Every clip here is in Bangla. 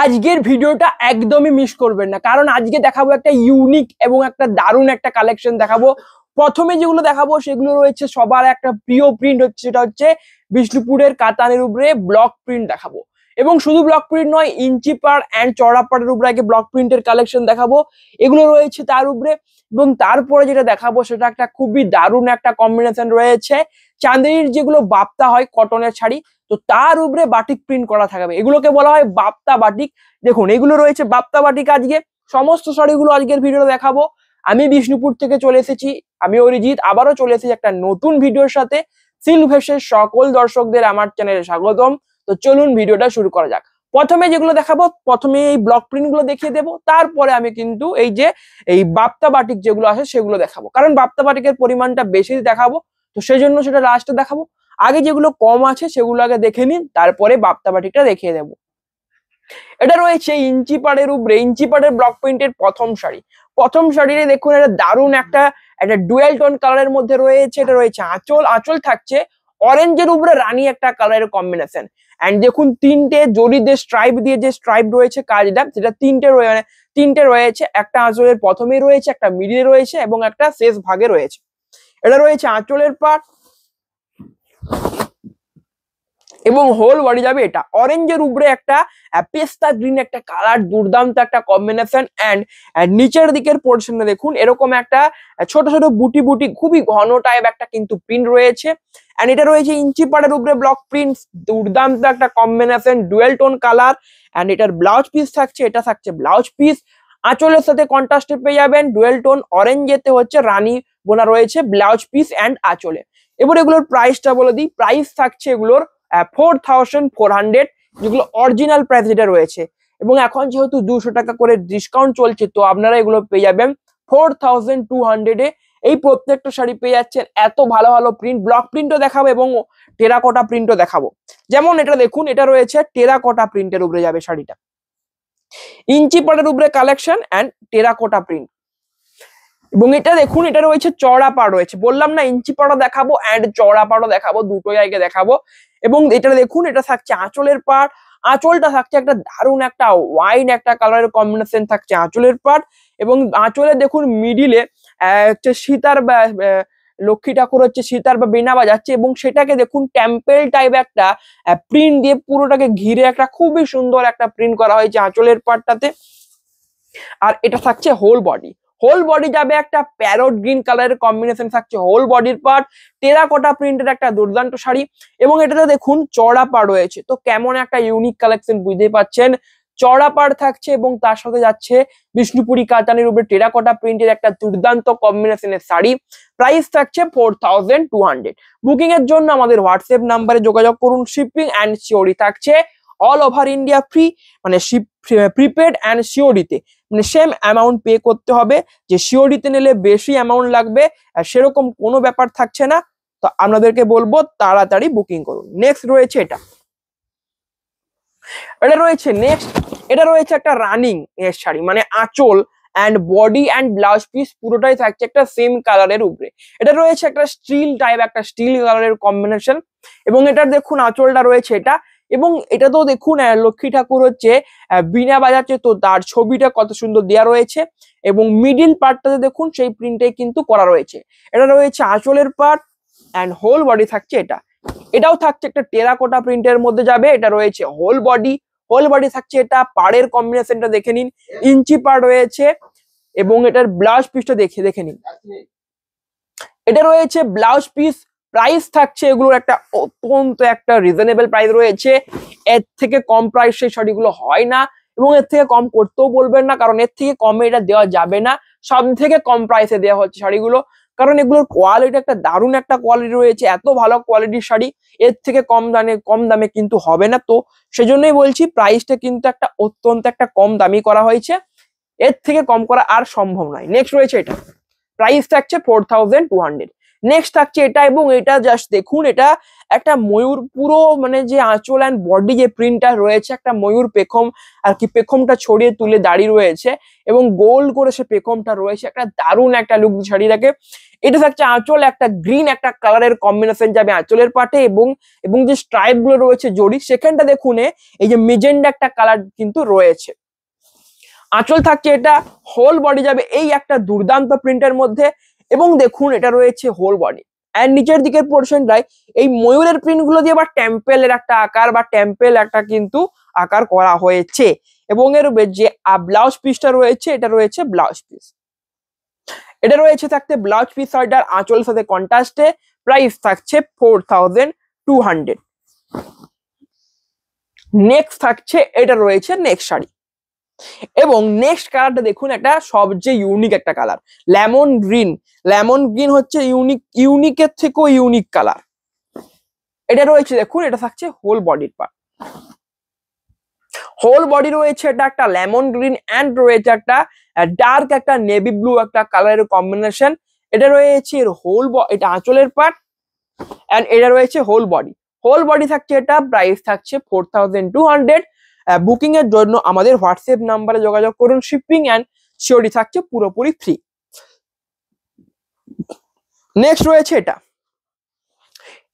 আজকের ভিডিওটা একদমই মিস করবেন না, কারণ আজকে দেখাবো একটা ইউনিক এবং একটা দারুণ একটা কালেকশন দেখাবো। প্রথমে যেগুলো দেখাবো সেগুলো রয়েছে সবার একটা প্রিয় প্রিন্ট, হচ্ছে সেটা হচ্ছে বিষ্ণুপুরের কাতানের উপরে ব্লক প্রিন্ট দেখাবো। এবং শুধু ব্লক প্রিন্ট নয়, ইঞ্চি পাড় অ্যান্ড চড়া পাড়ের উপরে আগে ব্লক প্রিন্টের কালেকশন দেখাবো, এগুলো রয়েছে তার উপরে। এবং তারপরে যেটা দেখাবো সেটা একটা খুবই দারুণ একটা কম্বিনেশন রয়েছে চাঁদেরির যেগুলো বাপ্তা হয় কটনের শাড়ি, তো তার উপরে বাটিক প্রিন্ট করা থাকবে, এগুলোকে বলা হয় বাপ্তা বাটিক। দেখুন এগুলো রয়েছে বাপ্তা বাটিক। আজকে সমস্ত শাড়িগুলো আজকের ভিডিওতে দেখাবো। আমি বিষ্ণুপুর থেকে চলে এসেছি, আমি অরিজিৎ, আবারও চলে এসেছি একটা নতুন ভিডিওর সাথে। সিল্ক ভেসের সকল দর্শকদের আমার চ্যানেলে স্বাগতম। তো চলুন ভিডিওটা শুরু করা যাক। প্রথমে যেগুলো দেখাবো, প্রথমে এই ব্লক প্রিন্ট গুলো দেখিয়ে দেবো, তারপরে আমি কিন্তু এই বাপ্তা বাটিক যেগুলো আছে সেগুলো দেখাবো, কারণ বাপ্তা বাটিকের পরিমাণটা বেশি দেখাবো, তো সেই জন্য সেটা লাস্টে দেখাবো। আগে যেগুলো কম আছে সেগুলো আগে দেখে নিন, তারপরে বাপ্তা বাটিকটা দেখিয়ে দেবো। এটা রয়েছে ইঞ্চি পাড়ের উপরে, ইঞ্চি পাড়ের ব্লক প্রিন্টের প্রথম শাড়ি। প্রথম শাড়িতে দেখুন এটা দারুণ একটা ডুয়েল টোন কালারের মধ্যে রয়েছে। এটা রয়েছে আঁচল, আঁচল থাকছে অরেঞ্জের উপরে রানী একটা কালারের কম্বিনেশন। এন্ড দেখুন তিনটে জরি দিয়ে স্ট্রাইপ দিয়ে যে স্ট্রাইপ রয়েছে কাজটা, সেটা তিনটে রয়েছে। একটা আঁচলের প্রথমে রয়েছে, একটা মিডিলে রয়েছে এবং একটা শেষ ভাগে রয়েছে। এটা রয়েছে আঁচলের পাট এবং হোল বডি যাবে এটা অরেঞ্জের উপরে একটা পেস্তা গ্রিন একটা কালার, দুর্দান্ত একটা কম্বিনেশন। এন্ড নিচের দিকের পোর্শনে দেখুন এরকম একটা ছোট ছোট বুটি বুটি খুবই ঘন টাইপ একটা কিন্তু প্রিন্ট রয়েছে। এন্ড এটা রয়েছে ইঞ্চি পাড়ের উপরে ব্লক প্রিন্ট, দুর্দান্ত একটা combination, dual tone colour. And এটার ব্লাউজ পিস থাকছে, এটা থাকছে ব্লাউজ পিস। আঁচলের সাথে কন্ট্রাস্টে পেয়ে যাবেন ডুয়েল টোন অরেঞ্জেতে হচ্ছে রানী বোনা রয়েছে ব্লাউজ পিস এন্ড আঁচলে। এবার এগুলোর প্রাইসটা বলে দিই, প্রাইস থাকছে এগুলোর 4400, যেগুলো অরিজিনাল প্রাইস যেটা রয়েছে। এবং এখন যেহেতু 200 টাকা করে ডিসকাউন্ট চলছে, তো আপনারা এগুলো পেয়ে যাবেন 4200 এ। এই প্রত্যেকটা শাড়ি পেয়ে যাচ্ছেন এত ভালো ভালো প্রিন্ট, ব্লক প্রিন্টও দেখাবো এবং টেরাকোটা প্রিন্টও দেখাবো। যেমন এটা দেখুন, এটা রয়েছে টেরাকোটা প্রিন্টের উপরে যাবে শাড়িটা, ইঞ্চি পাড়ের উপরে কালেকশন এন্ড টেরাকোটা প্রিন্ট। এবং এটা দেখুন, এটা রয়েছে চড়া পাড় রয়েছে, বললাম না ইঞ্চি পাড়ও দেখাবো এন্ড চড়া পাড়ও দেখাবো, দুটোই আগে দেখাবো। এবং এটা দেখুন, এটা থাকছে আঁচলের পাড়, আঁচলটা থাকছে একটা দারুণ একটা ওয়াইন একটা কালারের কম্বিনেশন থাকছে আঁচলের পাড়। এবং আঁচলে দেখুন মিডিলে হচ্ছে সীতার বা লক্ষ্মী ঠাকুর হচ্ছে সীতার বা বীণা বাজাচ্ছে, এবং সেটাকে দেখুন টেম্পেল টাইপ একটা প্রিন্ট দিয়ে পুরোটাকে ঘিরে একটা খুবই সুন্দর একটা প্রিন্ট করা হয়েছে আঁচলের পাড়টাতে। আর এটা থাকছে হোল বডি, হোল বডি যাবে একটা প্যারট গ্রিন কালারের কম্বিনেশন থাকছে হোল বডির পার্ট, টেরাকোটা প্রিন্টের একটা দুর্দান্ত শাড়ি। এবং এটাতে দেখুন চড়া পাড় রয়েছে, তো কেমন একটা ইউনিক কালেকশন বুঝতেই পাচ্ছেন। চড়া পাড় থাকছে এবং তার সাথে যাচ্ছে বিষ্ণুপুরি কাতানের উপরে টেরাকোটা প্রিন্টের একটা দুর্দান্ত কম্বিনেশনের শাড়ি। প্রাইস থাকছে 4200। বুকিং এর জন্য আমাদের হোয়াটসঅ্যাপ নাম্বারে যোগাযোগ করুন। শিপিং অ্যান্ড সিওরি থাকছে অল ওভার ইন্ডিয়া ফ্রি, মানে প্রিপেড অ্যান্ড সিওরিতে মানে সেম অ্যামাউন্ট পে করতে হবে। যে সিওরিতে নিলে বেশি অ্যামাউন্ট লাগবে আর সেরকম কোনো ব্যাপার থাকছে না। তো আপনাদেরকে বলবো তাড়াতাড়ি বুকিং করুন। নেক্সট রয়েছে এটা রয়েছে নেক্সট, এটা রয়েছে একটা রানিং এর শাড়ি, মানে আঁচল and body and blouse piece পুরোটাই থাকছে একটা সেম কালারের উপরে। এটা রয়েছে একটা স্টিল টাইপ, একটা স্টিল কালারের কম্বিনেশন। এবং এটার দেখুন আঁচলটা রয়েছে এটা, এবং এটা তো দেখুন লক্ষ্মী ঠাকুর হচ্ছে বীণা বাজাচ্ছে, তো তার ছবিটা কত সুন্দর দেওয়া রয়েছে। এবং মিডিল পার্টটাতে দেখুন সেই প্রিন্টে কিন্তু করা রয়েছে। এটা রয়েছে আঁচলের পার্ট অ্যান্ড হোল বডি থাকছে এটা, এটাও থাকছে একটা টেরাকোটা প্রিন্টের মধ্যে যাবে। এটা রয়েছে হোল বডি, হোল বডি থাকছে এটা, পাড়ের কম্বিনেশনটা দেখে নিন, ইঞ্চি পাড় রয়েছে। এবং এটার ব্লাউজ পিসটা দেখে নিন, এটা রয়েছে ব্লাউজ পিস। প্রাইস থাকছে এগুলোর একটা অত্যন্ত একটা রিজনেবল প্রাইস রয়েছে, এর থেকে কম প্রাইস সেই শাড়িগুলো হয় না এবং এর থেকে কম করতেও বলবেন না, কারণ এর থেকে কমে এটা দেওয়া যাবে না। সব থেকে কম প্রাইসে দেওয়া হচ্ছে শাড়িগুলো, কারণ এগুলোর কোয়ালিটি একটা দারুণ একটা কোয়ালিটি রয়েছে, এত ভালো কোয়ালিটির শাড়ি এর থেকে কম দামে কিন্তু হবে না। তো সেজন্যই বলছি প্রাইসটা কিন্তু একটা অত্যন্ত একটা কম দামি করা হয়েছে, এর থেকে কম করা আর সম্ভব নয়। নেক্সট রয়েছে এটা, প্রাইস থাকছে 4200। নেক্সট থাকছে এটা, এবং এটা জাস্ট দেখুন, এটা একটা ময়ূর পুরো মানে যে আঁচল অ্যান্ড বডি যে প্রিন্টটা রয়েছে একটা ময়ূর পেখম আর কি পেখমটা ছড়িয়ে তুলে দাঁড়িয়ে রয়েছে এবং গোল করে সে পেখমটা রয়েছে একটা দারুণ একটা লুক ছাড়িয়ে এটা থাকছে আঁচল একটা গ্রিন একটা কালারের কম্বিনেশন যাবে আঁচলের পাটে এবং যে স্ট্রাইপ গুলো রয়েছে জড়ি সেখানটা দেখুন এই যে মেজেন্ডা একটা কালার কিন্তু রয়েছে। আঁচল থাকছে এটা হোল বডি যাবে এই একটা দুর্দান্ত প্রিন্টের মধ্যে এবং দেখুন এটা রয়েছে হোল বডি এন্ড নিচের দিকের পোর্শনটাই এই ময়ূরের প্রিন্ট গুলো দিয়ে আবার টেম্পেলের একটা আকার বা টেম্পেল একটা কিন্তু আকার করা হয়েছে এবং এর যে ব্লাউজ পিসটা রয়েছে এটা রয়েছে ব্লাউজ পিস। এটা রয়েছে থাকতে ব্লাউজ পিস শাড়িটার আঁচলের সাথে কন্ট্রাস্টে প্রাইস থাকছে 4200। নেক্সট থাকছে এটা রয়েছে নেক্সট শাড়ি এবং নেক্সট কালারটা দেখুন একটা সবচেয়ে ইউনিক একটা কালার লেমন গ্রিন হচ্ছে ইউনিকের থেকেও ইউনিক কালার। এটা রয়েছে দেখুন এটা থাকছে হোল বডির পার্ট হোল বডি রয়েছে এটা একটা লেমন গ্রিন এন্ড রয়েছে একটা ডার্ক একটা নেভি ব্লু একটা কালারের কম্বিনেশন। এটা রয়েছে এটা আঁচলের পার্ট এন্ড এটা রয়েছে হোল বডি থাকছে এটা প্রাইস থাকছে 4200। বুকিং এর জন্য আমাদের হোয়াটসঅ্যাপ নাম্বারে যোগাযোগ করুন শিপিং এন্ড সিওরি থাকছে পুরোপুরি ফ্রি। নেক্সট রয়েছে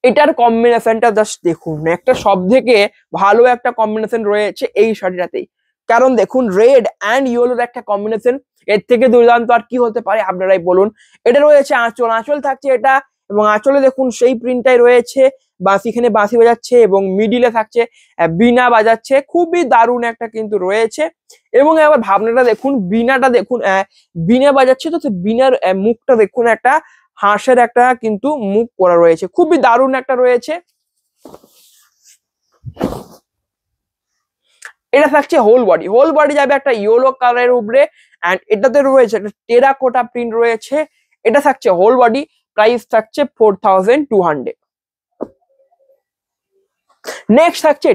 এটার কম্বিনেশনটা জাস্ট দেখুন একটা সব থেকে ভালো একটা কম্বিনেশন রয়েছে এই শাড়িটাতেই কারণ দেখুন রেড অ্যান্ড ইয়েলোর একটা কম্বিনেশন এর থেকে দুর্দান্ত আর কি হতে পারে আপনারাই বলুন। এটা রয়েছে আঁচল থাকছে এটা এবং আঁচলে দেখুন সেই প্রিন্টটাই রয়েছে এখানে বাঁশি বাজাচ্ছে এবং মিডিলে থাকছে বীণা বাজাচ্ছে খুবই দারুণ একটা কিন্তু রয়েছে এবং এবার ভাবনাটা দেখুন বীণা বাজাচ্ছে তো বীণার মুখটা দেখুন একটা হাঁসের একটা কিন্তু মুখ করা রয়েছে খুবই দারুণ একটা রয়েছে। এটা থাকছে হোল বডি যাবে একটা ইয়েলো কালারের উপরে এন্ড এটাতে রয়েছে একটা টেরাকোটা প্রিন্ট রয়েছে। এটা থাকছে হোল বডি প্রাইস থাকছে 4200। নেক্সট থাকছে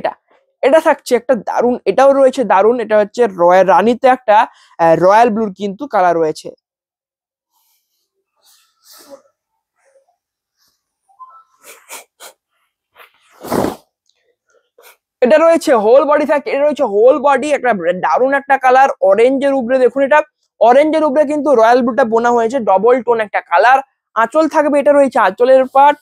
এটা থাকছে একটা দারুণ এটাও রয়েছে দারুণ এটা হচ্ছে রানীতে একটা রয়্যাল ব্লুর কিন্তু কালার রয়েছে। এটা রয়েছে হোল বডি থাকছে এটা রয়েছে হোল বডি একটা দারুণ একটা কালার অরেঞ্জের উপরে দেখুন এটা অরেঞ্জের উপরে কিন্তু রয়্যাল ব্লুটা বোনা হয়েছে ডবল টোন একটা কালার। আঁচল থাকবে এটা রয়েছে আঁচলের পার্ট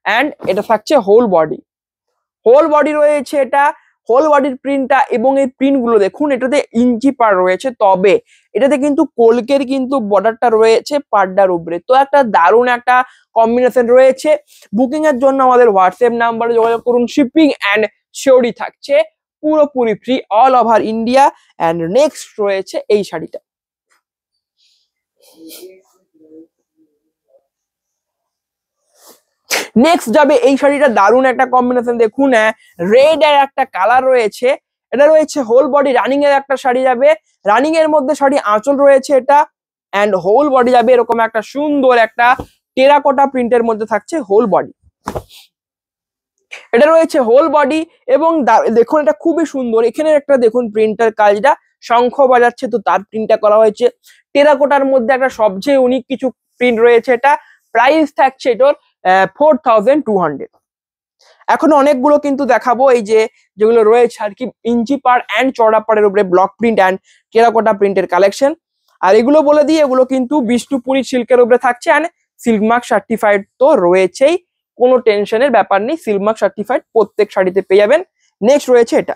এন্ড এটা থাকছে হোল বডি রয়েছে এটা হোল বডির প্রিন্টটা এবং এই প্রিন্ট গুলো দেখুন এটাতে ইঞ্চি পার রয়েছে তবে এটাতে কিন্তু কলকের কিন্তু বর্ডারটা রয়েছে পাড়টার উপরে তো একটা দারুণ একটা কম্বিনেশন রয়েছে। বুকিং এর জন্য আমাদের হোয়াটসঅ্যাপ নাম্বারে যোগাযোগ করুন শিপিং এন্ড সিওরি থাকছে পুরোপুরি free all over India. And next রয়েছে এই শাড়িটা নেক্সট যাবে এই শাড়িটা দারুণ একটা কম্বিনেশন দেখুন রেড এর একটা কালার রয়েছে এটা রয়েছে হোল বডি রানিং এর একটা শাড়ি যাবে রানিং এর মধ্যে শাড়ি আঁচল রয়েছে এটা এন্ড হোল বডি যাবে এরকম একটা সুন্দর একটা টেরাকোটা প্রিন্টের মধ্যে থাকছে হোল বডি। এটা রয়েছে হোল বডি এবং দেখুন এটা খুবই সুন্দর এখানে একটা দেখুন প্রিন্টার কাজটা শঙ্খ বাজাচ্ছে তো তার প্রিন্টটা করা হয়েছে টেরাকোটার মধ্যে একটা সবচেয়ে ইউনিক কিছু প্রিন্ট রয়েছে এটা প্রাইস থাকছে এটার 4200। এখন অনেকগুলো কিন্তু দেখাবো এই যেগুলো রয়েছে আর কি ইঞ্চি পার এন্ড চড়া পাড়ের উপরে ব্লক প্রিন্ট এন্ড টেরাকোটা প্রিন্টের কালেকশন আর এগুলো বলে দিই এগুলো কিন্তু বিষ্ণুপুরি সিল্কের উপরে থাকছে এন্ড সিল্ক মার্ক সার্টিফাইড তো রয়েছেই কোনো টেনশনের ব্যাপার নেই সিল্ক মার্ক সার্টিফাইড প্রত্যেক শাড়িতে পেয়ে যাবেন। নেক্সট রয়েছে এটা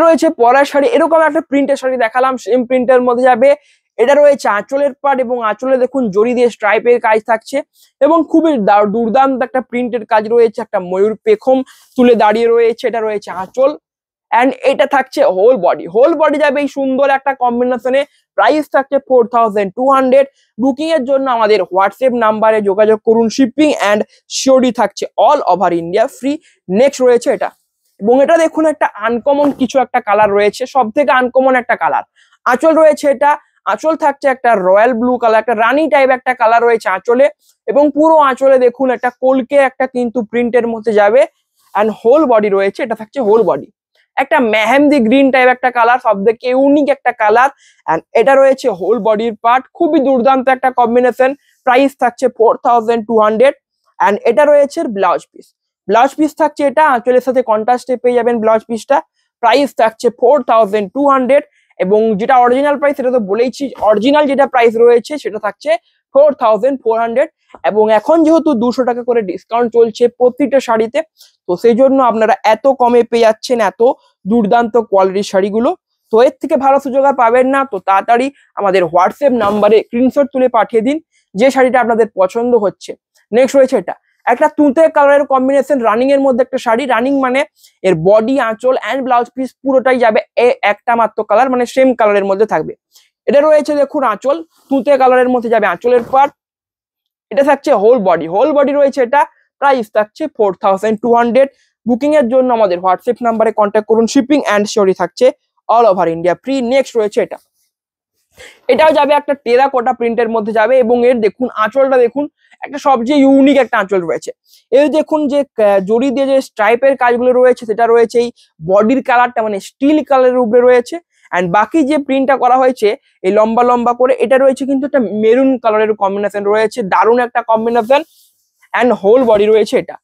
রয়েছে পরার শাড়ি এরকম একটা প্রিন্টের শাড়ি দেখালাম সেম প্রিন্টের মধ্যে যাবে এটা রয়েছে আঁচলের পাট এবং আঁচলে দেখুন জড়ি দিয়ে স্ট্রাইপের কাজ থাকছে এবং খুবই দুর্দান্ত একটা প্রিন্টের কাজ রয়েছে একটা ময়ূর পেখম তুলে দাঁড়িয়ে রয়েছে এটা রয়েছে আঁচল এন্ড এটা থাকছে হোল বডি যাবে এই সুন্দর একটা কম্বিনেশনে প্রাইস থাকছে 4200। বুকিং এর জন্য আমাদের হোয়াটসঅ্যাপ নাম্বারে যোগাযোগ করুন শিপিং এন্ড সিওরি থাকছে all over India free. Next রয়েছে এটা এবং এটা দেখুন একটা আনকমন কিছু একটা কালার রয়েছে সব থেকে আনকমন একটা কালার আঁচল রয়েছে এটা আঁচল থাকছে একটা রয়্যাল ব্লু কালার একটা রানী টাইপ একটা কালার রয়েছে আঁচলে এবং পুরো আঁচলে দেখুন একটা কলকে একটা কিন্তু প্রিন্টের মধ্যে যাবে এন্ড হোল বডি রয়েছে এটা থাকছে হোল বডি একটা মেহেন্দি গ্রিন টাইপ একটা কালার সব থেকে ইউনিক একটা কালার এন্ড এটা রয়েছে হোল বডির পার্ট খুবই দুর্দান্ত একটা কম্বিনেশন প্রাইস থাকছে 4200। অ্যান্ড এটা রয়েছে ব্লাউজ পিস। ব্লাউজ পিস থাকছে এটা আঁচলের সাথে কন্ট্রাস্টে পেয়ে যাবেন ব্লাউজ পিসটা। প্রাইস থাকছে 4200 এবং যেটা অরিজিনাল প্রাইস সেটা তো বলেইছি, অরিজিনাল যেটা প্রাইস রয়েছে সেটা থাকছে 4400 এবং এখন যেহেতু 200 টাকা করে ডিসকাউন্ট চলছে প্রতিটা শাড়িতে, তো সেই জন্য আপনারা এত কমে পেয়ে যাচ্ছেন এত দুর্দান্ত কোয়ালিটির শাড়িগুলো। তো এর থেকে ভালো সুযোগ আর পাবেন না, তো তাড়াতাড়ি আমাদের হোয়াটসঅ্যাপ নাম্বারে স্ক্রিনশট তুলে পাঠিয়ে দিন যে শাড়িটা আপনাদের পছন্দ হচ্ছে। নেক্সট রয়েছে এটা একটা তুঁতে কালারের কম্বিনেশন রানিং এর মধ্যে একটা শাড়ি। রানিং মানে এর বডি, আঁচল অ্যান্ড ব্লাউজ পিস পুরোটাই যাবে একটা মাত্র কালার, মানে সেম কালারের মধ্যে থাকবে। এটা রয়েছে দেখুন আঁচল, তুঁতে কালারের মধ্যে যাবে আঁচলের পার্ট। এটা থাকছে হোল বডি, হোল বডি রয়েছে এটা। প্রাইস থাকছে 4200। বুকিং এর জন্য আমাদের হোয়াটসঅ্যাপ নাম্বারে কন্ট্যাক্ট করুন। শিপিং অ্যান্ড শিওরি থাকছে all over India free. Next রয়েছে এটা, এটাও যাবে একটা টেরাকোটা প্রিন্টের মধ্যে যাবে এবং এর দেখুন আঁচলটা দেখুন একটা সবচেয়ে ইউনিক একটা আঁচল রয়েছে। এই দেখুন যে জড়ি দিয়ে যে স্ট্রাইপের কাজগুলো রয়েছে সেটা রয়েছে এই বডির কালারটা মানে স্টিল কালারের উপরে রয়েছে। অ্যান্ড বাকি যে প্রিন্টটা করা হয়েছে এই লম্বা লম্বা করে এটা রয়েছে কিন্তু একটা মেরুন কালারের কম্বিনেশন রয়েছে, দারুণ একটা কম্বিনেশন। অ্যান্ড হোল বডি রয়েছে এটা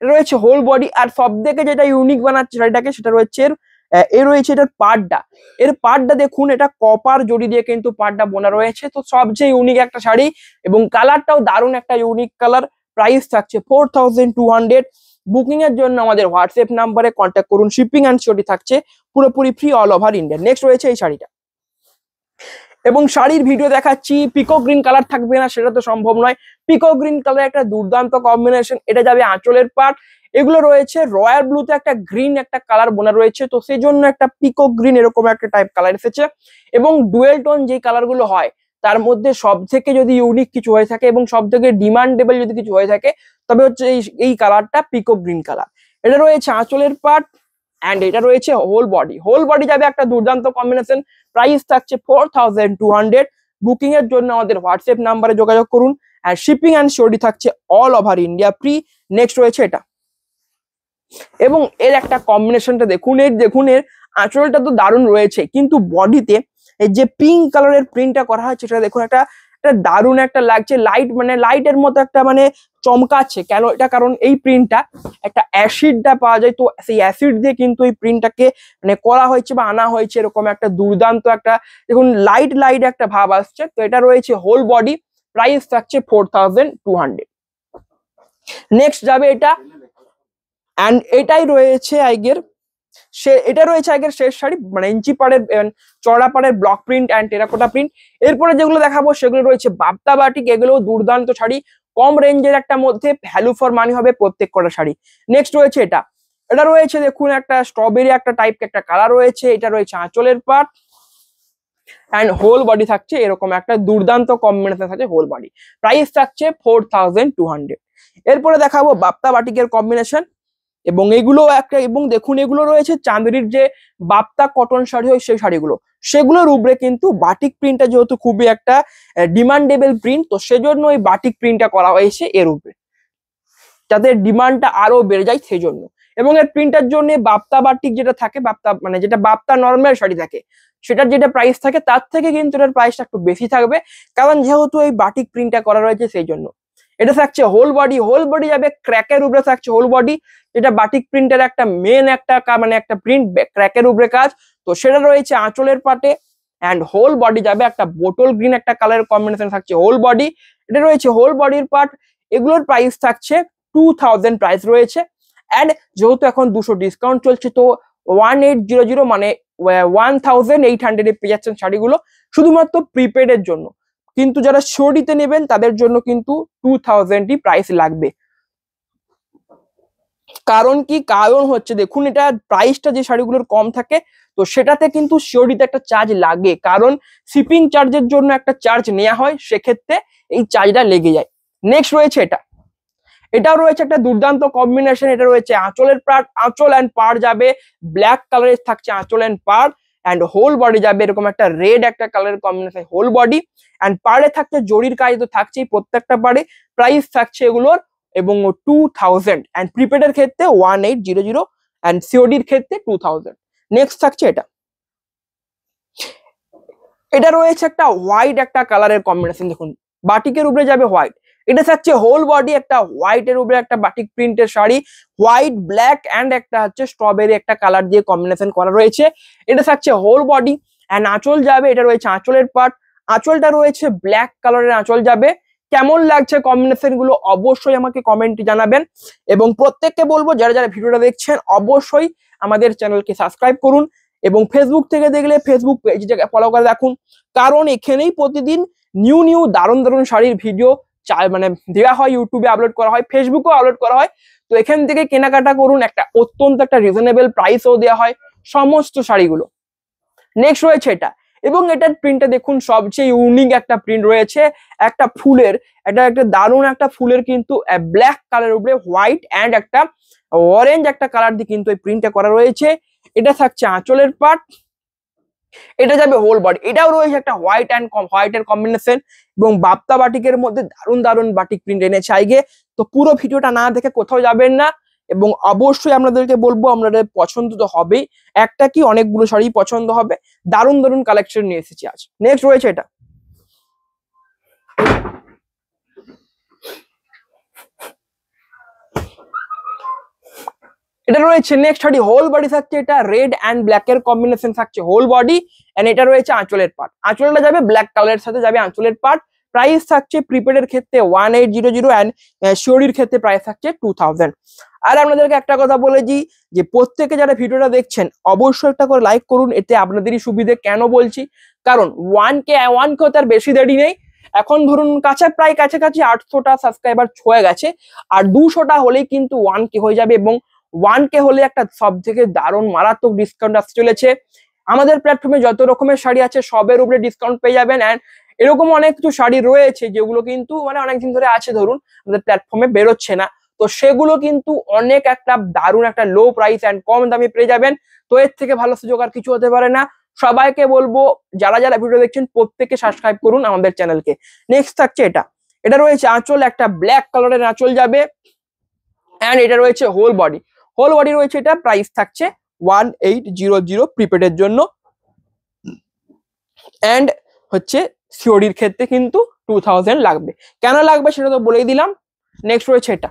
রয়েছে হোল বডি। আর সব থেকে যেটা ইউনিক বানাচ্ছে শাড়িটাকে সেটা রয়েছে এর রয়েছে এটার পাড়টা। এর পাড়টা দেখুন এটা কপার জড়ি দিয়ে কিন্তু পাড়টা বোনা রয়েছে, তো সবচেয়ে ইউনিক একটা শাড়ি এবং কালারটাও দারুণ একটা ইউনিক কালার। প্রাইস থাকছে 4200। বুকিং এর জন্য আমাদের হোয়াটসঅ্যাপ নাম্বারে কন্ট্যাক্ট করুন। শিপিং অ্যান্ড শিওরিটি থাকছে পুরোপুরি free all over India. Next রয়েছে এই শাড়িটা এবং শাড়ির ভিডিও দেখাচ্ছি, পিকক গ্রিন কালার থাকবে না সেটা তো সম্ভব নয়। পিকক গ্রিন কালার একটা দুর্দান্ত কম্বিনেশন, এটা যাবে আঁচলের পার্ট। এগুলো রয়েছে রয়্যাল ব্লুতে একটা গ্রিন একটা কালার বোনা রয়েছে, তো সেই জন্য একটা পিকক গ্রিন এরকম একটা টাইপ কালার এসেছে। এবং ডুয়েল টোন যে কালার গুলো হয় তার মধ্যে সব থেকে যদি ইউনিক কিছু হয়ে থাকে এবং সব থেকে ডিমান্ডেবল যদি কিছু হয়ে থাকে তবে হচ্ছে এই কালারটা পিকক গ্রিন কালার। এটা রয়েছে আঁচলের পার্ট অ্যান্ড এটা রয়েছে হোল বডি। হোল বডি যাবে একটা দুর্দান্ত কম্বিনেশন। প্রাইস থাকছে 4200। বুকিং এর জন্য আমাদের হোয়াটসঅ্যাপ নাম্বারে যোগাযোগ করুন। আর শিপিং অ্যান্ড শিওরিটি থাকছে all over India free. Next রয়েছে এটা এবং এর একটা কম্বিনেশনটা দেখুন, এর আঁচলটা তো দারুণ রয়েছে কিন্তু বডিতে এই যে পিঙ্ক কালারের প্রিন্টটা করা হয়েছে সেটা দেখুন একটা দারুণ একটা লাগছে, লাইট মানে লাইটের মতো একটা মানে চমকাচ্ছে। কেন এটা, কারণ এই প্রিন্টটা একটা অ্যাসিডটা পাওয়া যায়, তো সেই অ্যাসিড দিয়ে কিন্তু এই প্রিন্টটাকে মানে করা হয়েছে বা আনা হয়েছে। এরকম একটা দুর্দান্ত একটা দেখুন লাইট লাইট একটা ভাব আসছে। তো এটা রয়েছে হোল বডি। প্রাইস থাকছে 4200। নেক্সট যাবে এটা অ্যান্ড এটাই রয়েছে এটা রয়েছে আগের শেষ শাড়ি, মানে ইঞ্চি পাড়ের চড়া পাড়ের block print and terracotta print. এরপরে যেগুলো দেখাবো সেগুলো রয়েছে বাপ্তা বাটিক, এগুলো দুর্দান্ত শাড়ি, কম রেঞ্জের একটা মধ্যে ভ্যালু ফর মানি হবে প্রত্যেক কটা শাড়ি। নেক্সট রয়েছে এটা রয়েছে দেখুন একটা স্ট্রবেরি একটা টাইপ একটা কালার রয়েছে। এটা রয়েছে আঁচলের পার্ট অ্যান্ড হোল বডি থাকছে এরকম একটা দুর্দান্ত কম্বিনেশন থাকছে হোল বডি। প্রাইস থাকছে 4200। এরপরে দেখাবো বাপ্তা বাটিকের কম্বিনেশন এবং এগুলো একটা এবং দেখুন এগুলো রয়েছে চাঁদরির যে বাপ্তা কটন শাড়ি হয় সেই শাড়িগুলো, সেগুলোর উপরে কিন্তু বাটিক প্রিন্টটা যেহেতু খুবই একটা ডিমান্ডেবল প্রিন্ট, তো সেজন্য এই বাটিক প্রিন্টটা করা হয়েছে এর উপরে যাতে ডিমান্ডটা আরো বেড়ে যায় সেই জন্য। এবং এর প্রিন্টার জন্য বাপ্তা বাটিক যেটা থাকে, বাপ্তা মানে যেটা বাপ্তা নর্মাল শাড়ি থাকে সেটার যেটা প্রাইস থাকে তার থেকে কিন্তু এটার প্রাইসটা একটু বেশি থাকবে, কারণ যেহেতু এই বাটিক প্রিন্টটা করা রয়েছে সেই জন্য। এটা থাকছে হোল বডি, হোল বডি যাবে ক্র্যাকের উপরে থাকছে হোল বডি, যেটা বাটিক প্রিন্টের একটা মেন একটা মানে একটা প্রিন্ট ক্র্যাকের উপরে কাজ, তো সেটা রয়েছে আঁচলের পাটে। অ্যান্ড হোল বডি যাবে একটা বোটল গ্রিন একটা কালারের কম্বিনেশন থাকছে হোল বডি। এটা রয়েছে হোল বডির পার্ট। এগুলোর প্রাইস থাকছে 2000 প্রাইস রয়েছে। অ্যান্ড যেহেতু এখন 200 ডিসকাউন্ট চলছে তো 1800 মানে 1800 পেয়ে যাচ্ছেন শাড়িগুলো শুধুমাত্র প্রিপেড এর জন্য। কিন্তু যারা শিওরিতে নেবেন তাদের জন্য কিন্তু 2000 প্রাইস লাগবে। কারণ কি, কারণ হচ্ছে দেখুন এটা প্রাইসটা যে শাড়িগুলোর কম থাকে তো সেটাতে কিন্তু শিওরিতে একটা চার্জ লাগে, কারণ শিপিং চার্জের জন্য একটা চার্জ নেওয়া হয়, সেক্ষেত্রে এই চার্জটা লেগে যায়। নেক্সট রয়েছে এটাও রয়েছে একটা দুর্দান্ত কম্বিনেশন। এটা রয়েছে আঁচলের পার্ট, আঁচল অ্যান্ড পাড় যাবে ব্ল্যাক কালারের থাকছে আঁচল অ্যান্ড পাড়। অ্যান্ড হোল বডি যাবে এরকম একটা রেড একটা কালারের কম্বিনেশন হোল বডি। অ্যান্ড পাড়ে থাকছে জরির কাজ তো থাকছেই প্রত্যেকটা পাড়ে। প্রাইস থাকছে এগুলোর এবং 2000 অ্যান্ড প্রিপেডের ক্ষেত্রে 1800 অ্যান্ড সিওডির ক্ষেত্রে 2000। নেক্সট থাকছে এটা রয়েছে একটা হোয়াইট একটা কালারের কম্বিনেশন। দেখুন বাটিকের উপরে যাবে হোয়াইট, এটা থাকছে হোল বডি একটা হোয়াইটের উপরে একটা বাটিক প্রিন্টের শাড়ি, হোয়াইট ব্ল্যাক অ্যান্ড একটা হচ্ছে স্ট্রবেরি একটা কালার দিয়ে কম্বিনেশন করা রয়েছে। এটা থাকছে হোল বডি অ্যান্ড আঁচল যাবে, এটা রয়েছে আঁচলের পার্ট, আঁচলটা রয়েছে ব্ল্যাক কালারের আঁচল যাবে। কেমন লাগছে কম্বিনেশন গুলো অবশ্যই আমাকে কমেন্টে জানাবেন, এবং প্রত্যেককে বলবো যারা যারা ভিডিওটা দেখছেন অবশ্যই আমাদের চ্যানেলকে সাবস্ক্রাইব করুন, এবং ফেসবুক থেকে দেখলে ফেসবুক পেজটাকে ফলো করে রাখুন, কারণ এখানেই প্রতিদিন নিউ নিউ দারুণ দারুণ শাড়ির ভিডিও মানে দেওয়া হয়, ইউটিউবে আপলোড করা হয়, ফেসবুকেও আপলোড করা হয়। তো এখান থেকে কেনাকাটা করুন, একটা অত্যন্ত একটা রিজনেবল প্রাইসও দেওয়া হয় সমস্ত শাড়িগুলো। নেক্সট রয়েছে এটা, এবং এটার প্রিন্টটা দেখুন সবচেয়ে ইউনিক একটা প্রিন্ট রয়েছে, একটা ফুলের, এটা একটা দারুণ একটা ফুলের কিন্তু ব্ল্যাক কালার উপরে হোয়াইট অ্যান্ড একটা অরেঞ্জ একটা কালার দিয়ে কিন্তু এই প্রিন্টটা করা রয়েছে। এটা থাকছে আঁচলের পার্ট, এটা যাবে হোল বডি, এটাও রয়েছে একটা হোয়াইটের কম্বিনেশন, এবং বাপ্তা বাটিকের মধ্যে দারুণ দারুণ বাটিক প্রিন্ট এনেছে আইগে। তো পুরো ভিডিওটা না দেখে কোথাও যাবেন না, এবং অবশ্যই আপনাদেরকে বলবো আপনাদের পছন্দ তো হবেই, একটা কি অনেকগুলো শাড়ি পছন্দ হবে, দারুণ দারুণ কালেকশন নিয়ে এসেছি আজ। নেক্সট রয়েছে এটা, এটা রয়েছে নেক্সট শাড়ি, হোল বডি থাকছে, এটা রেড অ্যান্ড ব্ল্যাক এর কম্বিনেশন থাকছে হোল বডি, এন্ড এটা রয়েছে আঁচলের পার্ট, আঁচলটা যাবে ব্ল্যাক কালারের সাথে যাবে আঁচলের পার্ট। প্রাইস থাকছে প্রিপেড এর ক্ষেত্রে 1800 অ্যান্ড শিওরির ক্ষেত্রে প্রাইস থাকছে 2000। আর আপনাদেরকে একটা কথা বলেছি যে প্রত্যেকে যারা ভিডিওটা দেখছেন অবশ্যই একটা করে লাইক করুন, এতে আপনাদেরই সুবিধে। কেন বলছি, কারণ 1K তার বেশি দেরি নেই, এখন ধরুন প্রায় কাছাকাছি 800টা সাবস্ক্রাইবার ছুঁয়ে গেছে, আর 200টা হলেই কিন্তু 1K হয়ে যাবে, এবং 1K হলে একটা সব থেকে দারুণ মারাত্মক ডিসকাউন্ট আসতে চলেছে। আমাদের প্ল্যাটফর্মে যত রকমের শাড়ি আছে সবের উপরে ডিসকাউন্ট পেয়ে যাবেন, অ্যান্ড এরকম অনেক কিছু শাড়ি রয়েছে যেগুলো কিন্তু মানে অনেকদিন ধরে আছে, ধরুন আমাদের প্ল্যাটফর্মে বেরোচ্ছে না, তো সেগুলো কিন্তু অনেক একটা দারুণ একটা লো প্রাইস অ্যান্ড কম দামে পেয়ে যাবেন। তো এর থেকে ভালো সুযোগ আর কিছু হতে পারে না। সবাইকে বলবো যারা যারা ভিডিও দেখছেন প্রত্যেকে সাবস্ক্রাইব করুন আমাদের চ্যানেলকে। নেক্সট থাকছে এটা, এটা রয়েছে আঁচল, একটা ব্ল্যাক কালারের আঁচল যাবে, অ্যান্ড এটা রয়েছে হোল বডি, হোল বডি রয়েছে, এটা প্রাইস থাকছে 1800 প্রিপেডের জন্য, অ্যান্ড হচ্ছে সিওডির ক্ষেত্রে কিন্তু 2000 লাগবে। কেন লাগবে সেটা তো বলেই দিলাম। নেক্সট রয়েছে এটা,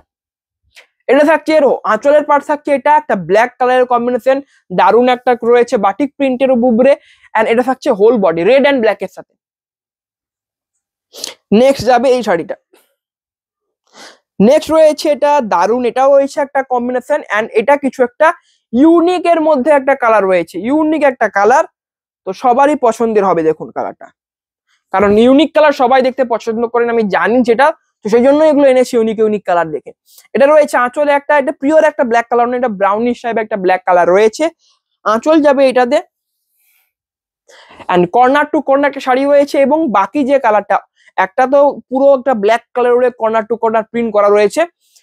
এটা থাকছে এর আঁচলের পার্ট থাকছে, এটা একটা ব্ল্যাক কালারের কম্বিনেশন, দারুণ একটা রয়েছে বাটিক প্রিন্টের উপরে, অ্যান্ড এটা থাকছে whole body red and black এর সাথে। নেক্সট যাবে এই শাড়িটা, নেক্সট রয়েছে এটা দারুণ, এটাও রয়েছে একটা কম্বিনেশন, অ্যান্ড এটা কিছু একটা ইউনিক এর মধ্যে একটা কালার রয়েছে, ইউনিক একটা কালার, তো সবারই পছন্দের হবে দেখুন কালারটা, কারণ ইউনিক কালার সবাই দেখতে পছন্দ করেন আমি জানি যেটা, তো সেই জন্য এগুলো এনেছি ইউনিক ইউনিক কালার দেখে। এটা রয়েছে আঁচলে একটা, এটা পিওর একটা ব্ল্যাক কালার না, এটা ব্রাউনিশ টাইপ একটা ব্ল্যাক কালার রয়েছে, আঁচল যাবে এটাতে, অ্যান্ড কর্নার টু কর্নার একটা শাড়ি রয়েছে, এবং বাকি যে কালারটা একটা তো পুরো একটা ব্ল্যাক কালারের কর্নার টু কর্নার প্রিন্ট করা রয়েছে,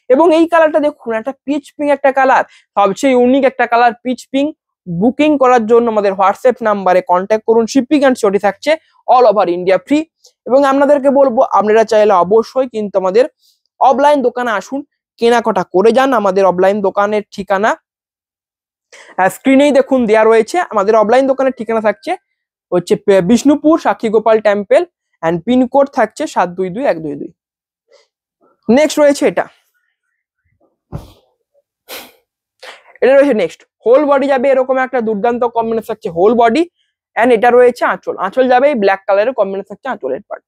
এবং এই কালারটা দেখুন একটা পিচ পিঙ্ক একটা কালার, সবচেয়ে ইউনিক একটা কালার পিচ পিঙ্ক। বুকিং করার জন্য আমাদের হোয়াটসঅ্যাপ নাম্বারে কন্ট্যাক্ট করুন, শিপিং অ্যান্ড সিওরি থাকছে অল ওভার ইন্ডিয়া ফ্রি। এবং আপনাদেরকে বলবো আপনারা চাইলে অবশ্যই কিন্তু আমাদের অফলাইন দোকানে আসুন, কেনাকাটা করে যান। আমাদের অফলাইন দোকানের ঠিকানা স্ক্রিনেই দেখুন দেওয়া রয়েছে, আমাদের অফলাইন দোকানের ঠিকানা থাকছে হচ্ছে বিষ্ণুপুর সাক্ষী গোপাল টেম্পল, অ্যান্ড পিনকোড থাকছে 722122। নেক্সট রয়েছে এটা, এটা রয়েছে নেক্সট হোল বডি যাবে, এরকম একটা দুর্দান্ত কম্বিনেশন থাকছে হোল বডি, এন্ড এটা রয়েছে আঁচল, আঁচল যাবে এই ব্ল্যাক কালারের কম্বিনেশন থাকছে আঁচলের পার্ট।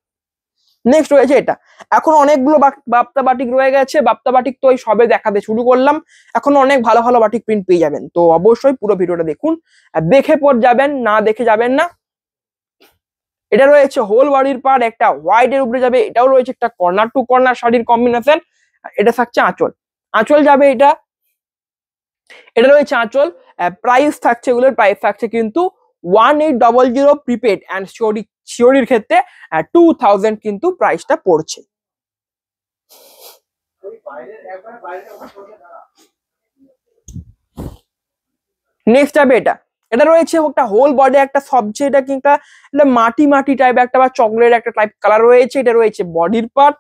নেক্সট রয়েছে এটা, এখন অনেকগুলো বাপ্তা বাটিক রয়ে গেছে, বাপ্তা বাটিক তো সবে দেখাতে শুরু করলাম, এখন অনেক ভালো ভালো বাটিক প্রিন্ট পেয়ে যাবেন, তো অবশ্যই পুরো ভিডিওটা দেখুন, দেখে পর যাবেন, না দেখে যাবেন না। এটা রয়েছে হোল বডির পার্ট, একটা হোয়াইট এর উপরে যাবে, এটাও রয়েছে একটা কর্নার টু কর্নার শাড়ির কম্বিনেশন, এটা থাকছে আঁচল, আঁচল যাবে এটা, এটা রয়েছে আঁচল। প্রাইস থাকছে, এগুলোর প্রাইস থাকছে কিন্তু 1800 প্রিপেড, অ্যান্ড শিওরির ক্ষেত্রে 2000 কিন্তু প্রাইসটা পড়ছে। নেক্সট যাবে এটা, এটা রয়েছে একটা হোল বডি, একটা সবচেয়ে এটা কিন্তু মাটি মাটি টাইপ একটা বা চকলেট একটা টাইপ কালার রয়েছে, এটা রয়েছে বডির পার্ট,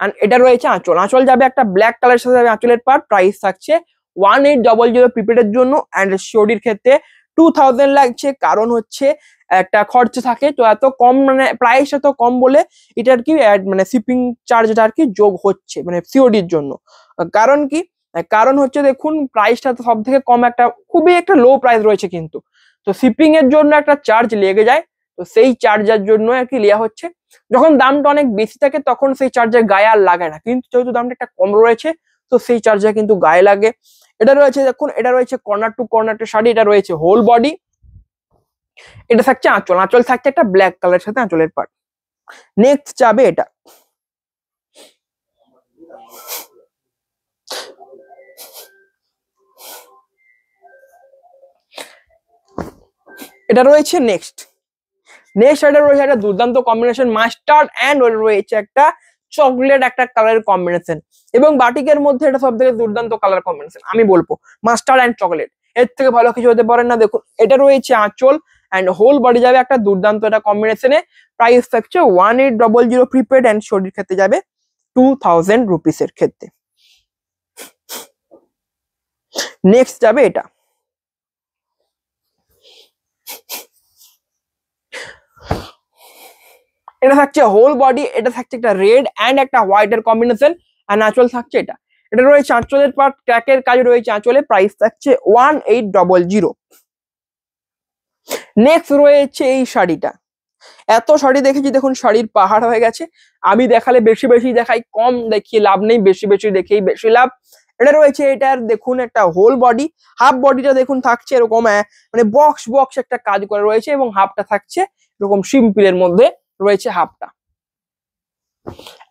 আর এটা রয়েছে আঁচল, আঁচল যাবে একটা ব্ল্যাক কালার সাথে যাবে আঁচলের পার্ট। প্রাইস থাকছে 1800 প্রিপেডের জন্য, অ্যান্ড শিওরির ক্ষেত্রে 2000 লাগছে, কারণ হচ্ছে একটা খরচা থাকে, তো এত কম মানে প্রাইস এত কম বলে এটা আর কি মানে শিপিং চার্জটা আর কি যোগ হচ্ছে মানে সিওডির জন্য। কারণ কি, কারণ হচ্ছে দেখুন প্রাইসটা তো সব থেকে কম, একটা খুবই একটা লো প্রাইস রয়েছে, কিন্তু তো শিপিং এর জন্য একটা চার্জ লেগে যায়, তো সেই চার্জের জন্য আর কি নেওয়া হচ্ছে। যখন দামটা অনেক বেশি থাকে তখন সেই চার্জের গায়ে আর লাগে না, কিন্তু যেহেতু দামটা একটা কম রয়েছে তো সেই চার্জটা কিন্তু গায়ে লাগে। এটা রয়েছে দেখুন, এটা রয়েছে কর্নার টু কর্নার একটা শাড়ি, এটা রয়েছে হোল বডি, এটা থাকছে আঁচল, আঁচল থাকছে একটা ব্ল্যাক কালারের সাথে আঁচলের পার্ট। নেক্সট যাবে এটা, এটা রয়েছে নেক্সট এটা রয়েছে একটা দুর্দান্ত কম্বিনেশন মাস্টার্ড এন্ড রয়েছে একটা চকলেট একটা কালারের কম্বিনেশন, এবং বাটিকের মধ্যে এটা সব থেকে দুর্দান্ত কালার কম্বিনেশন আমি বলবো, মাস্টার্ড এন্ড চকলেট, এর থেকে ভালো কিছু হতে পারে না। দেখুন এটা রয়েছে আঁচল এন্ড হোল বডি যাবে একটা দুর্দান্ত একটা কম্বিনেশনে, প্রাইস থাকছে 1800 প্রিপেড এন্ড শরীর ক্ষেত্রে যাবে 2000 রুপিসের ক্ষেত্রে। নেক্সট যাবে এটা, এটা থাকছে হোল বডি, এটা থাকছে একটা রেড এন্ড একটা হোয়াইট এর কম্বিনেশন, আর আঁচল থাকছে এটা, এটা রয়েছে আঁচলের পার্ট, ক্র্যাকের কাজ রয়েছে আঁচলে, প্রাইস থাকছে 1800। নেক্সট রয়েছে এই শাড়িটা, এত শাড়ি দেখেছি দেখুন শাড়ির পাহাড় হয়ে গেছে, আমি দেখালে বেশি বেশি দেখাই, কম দেখিয়ে লাভ নেই, বেশি বেশি দেখেই বেশি লাভ। এটা রয়েছে এটার দেখুন একটা হোল বডি, হাফ বডিটা দেখুন থাকছে এরকম মানে বক্স বক্স একটা কাজ করে রয়েছে, এবং হাফটা থাকছে এরকম সিম্পলের মধ্যে রয়েছে হাফটা,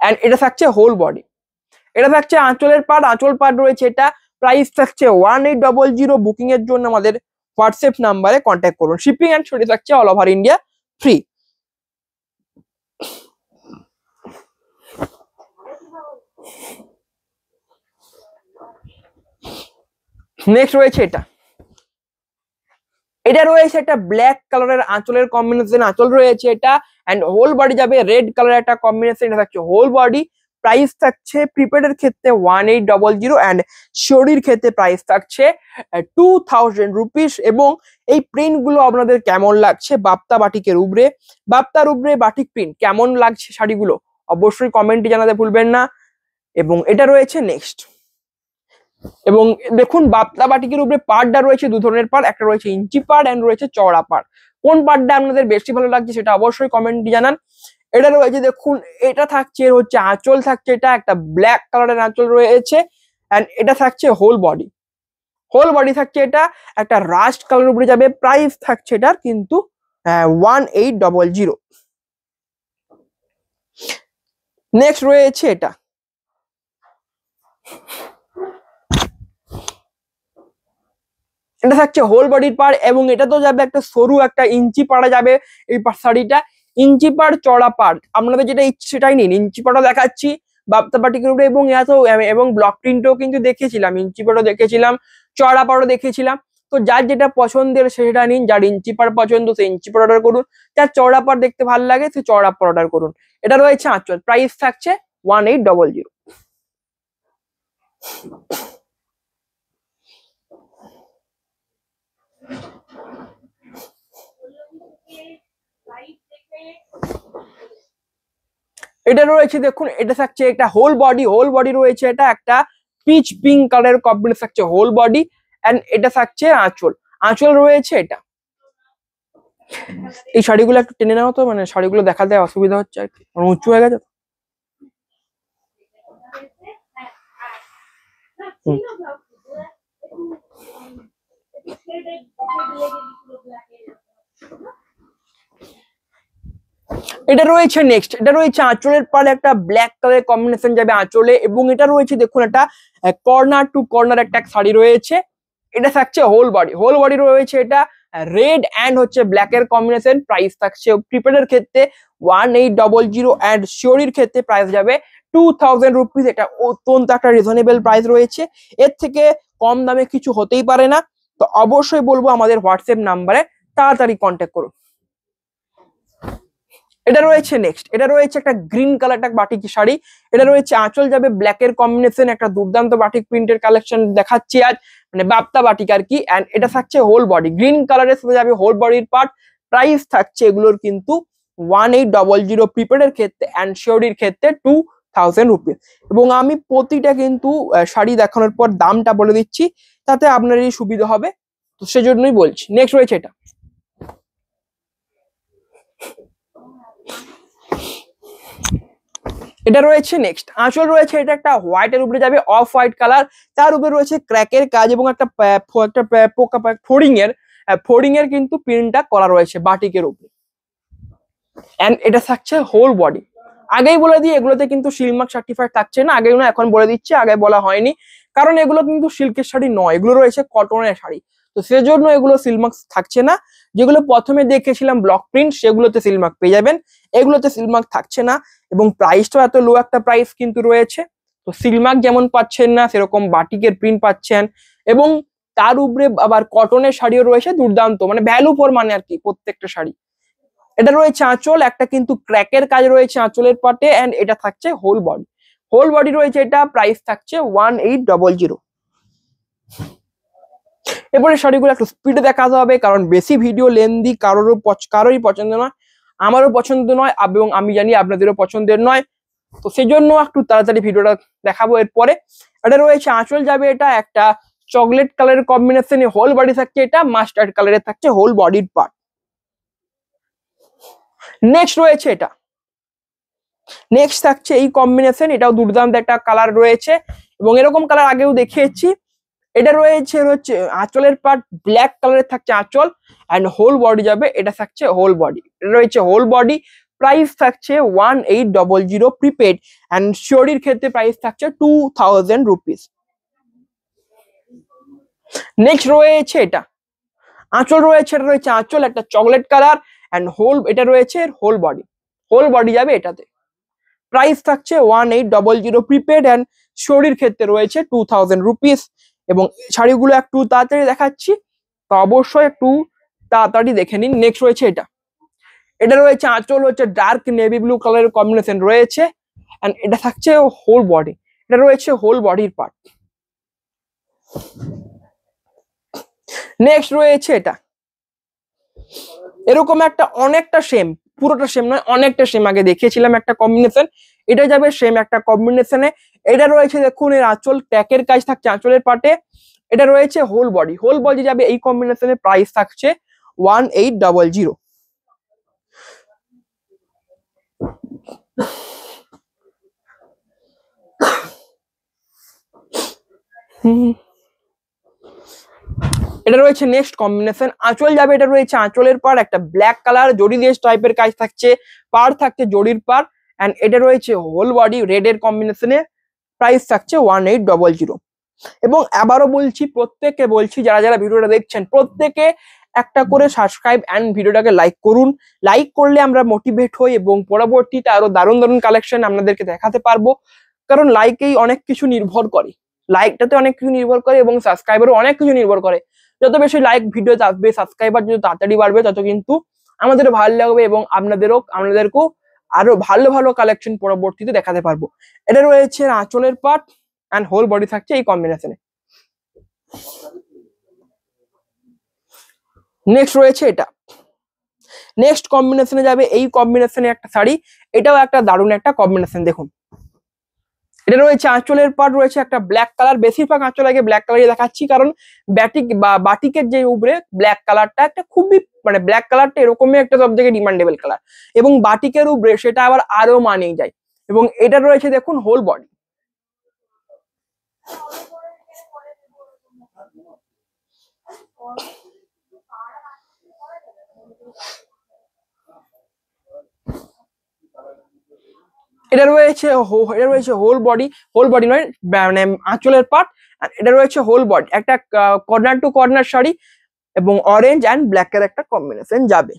এন্ড এটা থাকছে হোল বডি। এটা থাকছে আঁচলের পার্ট, আঁচল পার্ট রয়েছে এটা, প্রাইস থাকছে 1800। বুকিং এর জন্য আমাদের হোয়াটসঅ্যাপ নাম্বারে কন্ট্যাক্ট করুন, শিপিং এন্ড ছড়িয়ে থাকছে all over India free. Next রয়েছে এটা, এটা রয়েছে একটা ব্ল্যাক কালারের আঁচলের কম্বিনেশন, আঁচল রয়েছে এটা, এন্ড হোল বডি যাবে রেড কালারের একটা কম্বিনেশন, এটা থাকছে হোল বডি, প্রাইস থাকছে প্রিপেডের ক্ষেত্রে 1800 এন্ড শরীর ক্ষেত্রে প্রাইস থাকছে 2000 রুপিস। এবং এই প্রিন্ট গুলো আপনাদের কেমন লাগছে বাপ্তা বাটিকের উপরে, বাপ্তার উপরে বাটিক প্রিন্ট কেমন লাগছে শাড়িগুলো অবশ্যই কমেন্টে জানাতে ভুলবেন না। এবং এটা রয়েছে নেক্সট, এবং দেখুন বাপ্তা বাটিকের উপরে পাড়টা রয়েছে দু ধরনের পাড়, একটা রয়েছে ইঞ্চি পাড় এন্ড রয়েছে চওড়া পাড়, কোন পাড়টা আপনাদের বেশি ভালো লাগছে সেটা অবশ্যই কমেন্টে জানান। এটা রয়েছে দেখুন, এটা থাকছে হচ্ছে আঁচল থাকছে, এটা একটা ব্ল্যাক কালারের আঁচল রয়েছে, এন্ড এটা থাকছে হোল বডি, হোল বডি থাকছে এটা একটা রাস্ট কালার উপরে যাবে, প্রাইস থাকছে এটার কিন্তু 1800। নেক্সট রয়েছে এটা, এটা থাকছে হোল বডির পাড়, এবং এটা তো যাবে একটা সরু একটা ইঞ্চি পাড়া যাবে এই শাড়িটা, ইঞ্চি পাড় চড়া পাড় আপনাদের যেটা ইচ্ছে সেটাই নিন, ইঞ্চি পাড়ও দেখাচ্ছি বাপ্তা বাটিকের উপরে, এবং এবং ব্লক প্রিন্টও কিন্তু দেখেছিলাম, ইঞ্চি পাড়ও দেখেছিলাম, চড়া পাড়ও দেখেছিলাম, তো যার যেটা পছন্দের সেটা নিন, যার ইঞ্চি পাড় পছন্দ সে ইঞ্চি পাড় অর্ডার করুন, যার চড়া পাড় দেখতে ভালো লাগে সে চড়া পাড় অর্ডার করুন। এটা রয়েছে আঁচল, প্রাইস থাকছে 1800। এটা রয়েছে দেখুন, এটা থাকছে একটা হোল বডি, হোল বডি রয়েছে এটা একটা পিচ পিঙ্ক কালারের কম্বিনেশন থাকছে হোল বডি, এন্ড এটা থাকছে আঁচল, আঁচল রয়েছে এটা। এই শাড়িগুলো একটু টেনে নাও তো, মানে শাড়িগুলো দেখাতে অসুবিধা হচ্ছে আর কি, উঁচু হয়ে গেছে। এটা রয়েছে নেক্সট, এটা রয়েছে আঁচলের পাড়ে একটা ব্ল্যাক কালারের কম্বিনেশন যাবে আঁচলে, এবং এটা রয়েছে দেখুন একটা কর্নার টু কর্নার একটা শাড়ি রয়েছে, এটা থাকছে হোল বডি, হোল বডি রয়েছে এটা রেড এন্ড হচ্ছে ব্ল্যাক এর কম্বিনেশন, প্রাইস থাকছে প্রিপেডের ক্ষেত্রে 1800 এন্ড শিওরির ক্ষেত্রে প্রাইস যাবে 2000 রুপিস। এটা অত্যন্ত একটা রিজনেবল প্রাইস রয়েছে, এর থেকে কম দামে কিছু হতেই পারে না, তো অবশ্যই বলবো আমাদের হোয়াটসঅ্যাপ নাম্বারে তাড়াতাড়ি কন্ট্যাক্ট করুন। এটা রয়েছে নেক্সট, এটা রয়েছে একটা গ্রিন কালার একটা বাটিক শাড়ি, এটা রয়েছে আঁচল যাবে ব্ল্যাক এর কম্বিনেশন, একটা দুর্দান্ত বাটিক প্রিন্টের কালেকশন দেখাচ্ছি আজ, মানে বাপ্তা বাটিক আর কি। অ্যান্ড এটা থাকছে হোল বডি, গ্রিন কালারের সাথে যাবে হোল বডির পার্ট। প্রাইস থাকছে এগুলোর কিন্তু 1800 প্রিপেডের ক্ষেত্রে, অ্যান্ড শিওরির ক্ষেত্রে 2000 রুপিস। এবং আমি প্রতিটা কিন্তু শাড়ি দেখানোর পর দামটা বলে দিচ্ছি, তাতে আপনারই সুবিধা হবে, তো সেজন্যই বলছি। নেক্সট রয়েছে এটা, এটা রয়েছে নেক্সট আঁচল রয়েছে। এটা একটা হোয়াইটের উপরে যাবে, অফ হোয়াইট কালার, তার উপরে রয়েছে ক্র্যাকের কাজ এবং একটা পোকা ফোর্ডিং এর কিন্তু প্রিন্টটা করা রয়েছে বাটিকের উপরে। এন্ড এটা থাকছে হোল বডি। আগেই বলে দিই এগুলোতে কিন্তু সিল্ক সার্টিফাইড থাকছে না, আগেই না, এখন বলে দিচ্ছি, আগে বলা হয়নি, কারণ এগুলো কিন্তু সিল্কের শাড়ি নয়, এগুলো রয়েছে কটনের শাড়ি, তো সেজন্য এগুলো সিল্ক থাকছে না। যেগুলো প্রথমে দেখেছিলাম ব্লক প্রিন্ট, সেগুলোতে সিল্ক পেয়ে যাবেন, এগুলোতে সিল্ক থাকছে না। এবং প্রাইসটাও এত লো একটা প্রাইস কিন্তু রয়েছে, তো সিল্ক যেমন পাচ্ছেন না, সেরকম বাটিকের প্রিন্ট পাচ্ছেন। এবং তার উপরে আবার কটনের শাড়িও রয়েছে দুর্দান্ত, মানে ভ্যালু ফর মানে আর কি প্রত্যেকটা শাড়ি। এটা রয়েছে আঁচল, একটা কিন্তু ক্র্যাকের কাজ রয়েছে আঁচলের পাটে, এন্ড এটা থাকছে হোল বডি। হোল বডি রয়েছে, এটা প্রাইস থাকছে 1800। এরপরে শাড়িগুলো একটু স্পিডে দেখাতে হবে, কারণ বেশি ভিডিও লেন্দি কারোরই পছন্দ নয়, আমারও পছন্দ নয়, এবং আমি জানি আপনাদেরও পছন্দের নয়, তো সেই জন্য একটু তাড়াতাড়ি ভিডিওটা দেখাবো। এরপরে এটা রয়েছে আঁচল যাবে, এটা একটা চকলেট কালারের কম্বিনেশনে হোল বডি থাকছে, এটা মাস্টার্ড কালারের থাকছে হোল বডির পার্ট। নেক্সট রয়েছে এটা, নেক্সট থাকছে এই কম্বিনেশন, এটাও দুর্দান্ত একটা কালার রয়েছে, এবং এরকম কালার আগেও দেখিয়েছি। এটা রয়েছে আঁচলের পার্ট ব্ল্যাক কালারের থাকছে আঁচল, অ্যান্ড হোল বডি যাবে, এটা থাকছে হোল বডি, এটা রয়েছে হোল বডি। প্রাইস থাকছে 1800 প্রিপেড, অ্যান্ড শিওরির ক্ষেত্রে প্রাইস থাকছে 2000 রুপিস। নেক্সট রয়েছে এটা আঁচল রয়েছে, এটা রয়েছে আঁচল একটা চকলেট কালার, অ্যান্ড এটা রয়েছে হোল বডি যাবে এটাতে। প্রাইস থাকছে 1800 প্রিপেড, অ্যান্ড শরীর ক্ষেত্রে রয়েছে 2000 রুপিস। এবং শাড়িগুলো একটু তাড়াতাড়ি দেখাচ্ছি, তো অবশ্যই একটু তাড়াতাড়ি দেখে নিন। নেক্সট রয়েছে এটা, এটা রয়েছে আঁচল হচ্ছে ডার্ক নেভি ব্লু কালারের কম্বিনেশন রয়েছে, অ্যান্ড এটা থাকছে হোল বডি, এটা রয়েছে হোল বডির পার্ট। নেক্সট রয়েছে এটা, এরকম একটা অনেকটা সেম, পুরোটা সেম নয়, অনেকটা সেম, আগে দেখিয়েছিলাম একটা কম্বিনেশন, এটা যাবে সেম একটা কম্বিনেশনে। এটা রয়েছে দেখুন এর আঁচল ট্যাকের কাজ থাকছে আঁচলের পাটে, এটা রয়েছে হোল বডি যাবে এই কম্বিনেশনে। প্রাইস থাকছে 1800। এটা রয়েছে নেক্সট কম্বিনেশন, আঁচল যাবে, এটা রয়েছে আঁচলের পার, একটা ব্ল্যাক কালার জড়ি দিয়ে টাইপের কাজ থাকছে, পার থাকছে জড়ির পার, এন্ড এটা রয়েছে হোল বডি রেড এর কম্বিনেশনে। প্রাইস থাকছে 1800। এবং আবারও বলছি, প্রত্যেককে বলছি, যারা যারা ভিডিওটা দেখছেন প্রত্যেকে একটা করে সাবস্ক্রাইব অ্যান্ড ভিডিওটাকে লাইক করুন। লাইক করলে আমরা মোটিভেট হই এবং পরবর্তীতে আরো দারুণ দারুণ কালেকশন আপনাদেরকে দেখাতে পারবো, কারণ লাইকেই অনেক কিছু নির্ভর করে, লাইকটাতে অনেক কিছু নির্ভর করে, এবং সাবস্ক্রাইবারও অনেক কিছু নির্ভর করে। যত বেশি লাইক ভিডিওতে আসবে, সাবস্ক্রাইবার যত তাড়াতাড়ি বাড়বে, তত কিন্তু আমাদের ভালো লাগবে, এবং আপনাদেরকেও আরো ভালো ভালো কালেকশন পরবর্তীতে দেখাতে পারবো। এটা রয়েছে আঁচলের পার্ট, অ্যান্ড হোল বডি থাকছে এই কম্বিনেশনে। নেক্সট রয়েছে এটা, নেক্সট কম্বিনেশনে যাবে এই কম্বিনেশনে একটা শাড়ি, এটাও একটা দারুণ একটা কম্বিনেশন। দেখুন এটা রয়েছে আঁচলের পার্ট, রয়েছে একটা ব্ল্যাক কালার, বেশিরভাগ আঁচল আগে ব্ল্যাক কালারই দেখাচ্ছি, কারণ বাটিকের যে উপরে ব্ল্যাক কালারটা একটা খুবই, মানে ব্ল্যাক কালারটা এরকমই একটা সব থেকে ডিমান্ডেবল কালার, এবং বাটিকের উপরে সেটা আবার আরো মানিয়ে যায়। এবং এটা রয়েছে দেখুন হোল বডি, এটা রয়েছে হোল বডি নয়, মানে আঁচলের পার্ট, এটা রয়েছে হোল বডি, একটা কর্নার টু কর্নার শাড়ি, এবং অরেঞ্জ অ্যান্ড ব্ল্যাক এর একটা কম্বিনেশন যাবে।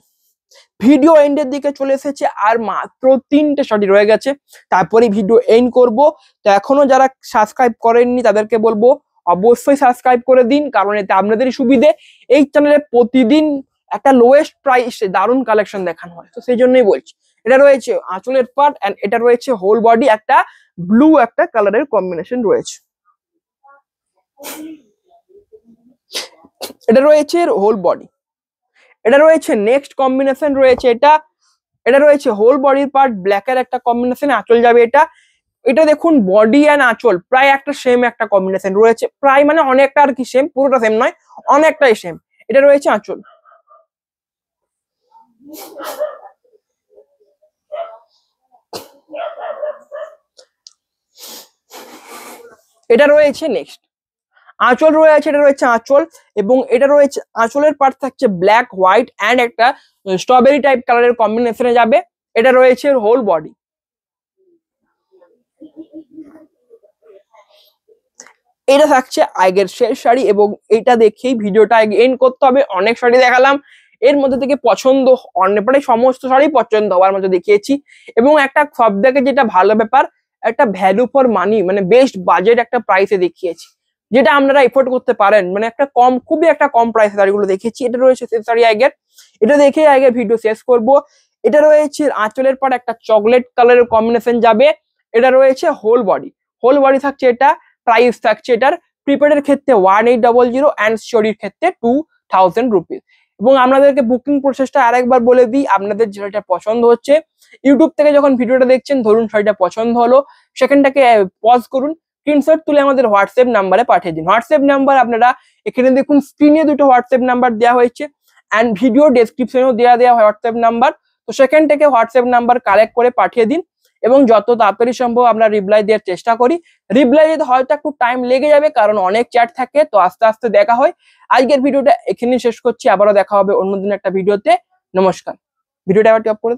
ভিডিও এন্ডের দিকে চলে এসেছে, আর মাত্র 3টে শাড়ি রয়ে গেছে, তারপরে ভিডিও এন্ড করব। তো এখনো যারা সাবস্ক্রাইব করেননি তাদেরকে বলবো অবশ্যই সাবস্ক্রাইব করে দিন, কারণ এতে আপনাদেরই সুবিধে। এই চ্যানেলে প্রতিদিন একটা লোয়েস্ট প্রাইসে দারুণ কালেকশন দেখানো হয়, তো সেই জন্যই বলছি। এটা রয়েছে আঁচলের পার্ট, এন্ড এটা রয়েছে হোল বডি, একটা ব্লু একটা কালারের কম্বিনেশন রয়েছে। এটা রয়েছে হোল বডি। এটা রয়েছে নেক্সট কম্বিনেশন রয়েছে এটা রয়েছে হোল বডির পার্ট ব্ল্যাকের একটা কম্বিনেশন, আঁচল যাবে এটা। এটা দেখুন বডি অ্যান্ড আঁচল প্রায় একটা সেম একটা কম্বিনেশন রয়েছে, প্রায় মানে অনেকটা আর কি সেম, পুরোটা সেম নয়, অনেকটাই সেম। এটা রয়েছে আঁচল। এটা রয়েছে নেক্সট আঁচল রয়েছে, এটা রয়েছে আঁচল, এবং এটা রয়েছে আঁচলের পার্ট থাকছে ব্ল্যাক হোয়াইট অ্যান্ড একটা স্ট্রবেরি টাইপ কালারের কম্বিনেশনে যাবে। এটা রয়েছে হোল বডি। এটা থাকছে আগের শেষ শাড়ি, এবং এটা দেখেই ভিডিওটা এন্ড করতে হবে। অনেক শাড়ি দেখালাম, এর মধ্যে থেকে পছন্দ প্রায় সমস্ত শাড়ি পছন্দ হওয়ার মতো দেখিয়েছি। এবং একটা সব থেকে যেটা ভালো ব্যাপার, একটা ভ্যালু ফর মানি, মানে বেস্ট বাজেট একটা প্রাইসে দেখিয়েছি, যেটা আপনারা এফোর্ড করতে পারেন। মানে একটা কম, খুবই একটা কম প্রাইসে শাড়িগুলো দেখেছি। এটা রয়েছে শেষ শাড়ি আগের, এটা দেখে আগে ভিডিও শেষ করব। এটা রয়েছে আঁচলের পর একটা চকলেট কালারের কম্বিনেশন যাবে। এটা রয়েছে হোল বডি। হোল বডি থাকছে এটা, প্রাইস থাকছে এটার প্রিপেডের ক্ষেত্রে 1800 অ্যান্ড স্টোরির ক্ষেত্রে 2000 রুপিস। এবং আপনাদেরকে বুকিং প্রসেসটা আরেকবার বলে দিই, আপনাদের যেটা পছন্দ হচ্ছে, ইউটিউব থেকে যখন ভিডিওটা দেখছেন, ধরুন শাড়িটা পছন্দ হলো, সেখানটাকে পজ করুন, স্ক্রিনশট তুলে আমাদের হোয়াটসঅ্যাপ নাম্বারে পাঠিয়ে দিন। হোয়াটসঅ্যাপ নাম্বার আপনারা এখানে দেখুন, স্ক্রিনে দুটো হোয়াটসঅ্যাপ নাম্বার দেওয়া হয়েছে, অ্যান্ড ভিডিও ডেসক্রিপশনেও দেওয়া হোয়াটসঅ্যাপ নাম্বার। তো সেখান থেকে হোয়াটসঅ্যাপ নাম্বার কালেক্ট করে পাঠিয়ে দিন, এবং যত তাড়াতাড়ি সম্ভব আমরা রিপ্লাই দেওয়ার চেষ্টা করি। রিপ্লাই দিতে হয়তো একটু টাইম লেগে যাবে, কারণ অনেক চ্যাট থাকে, তো আস্তে আস্তে দেখা হয়। আজকের ভিডিওটা এখানেই শেষ করছি, আবারও দেখা হবে অন্যদিন একটা ভিডিওতে। নমস্কার। ভিডিওটা আবার টপ করে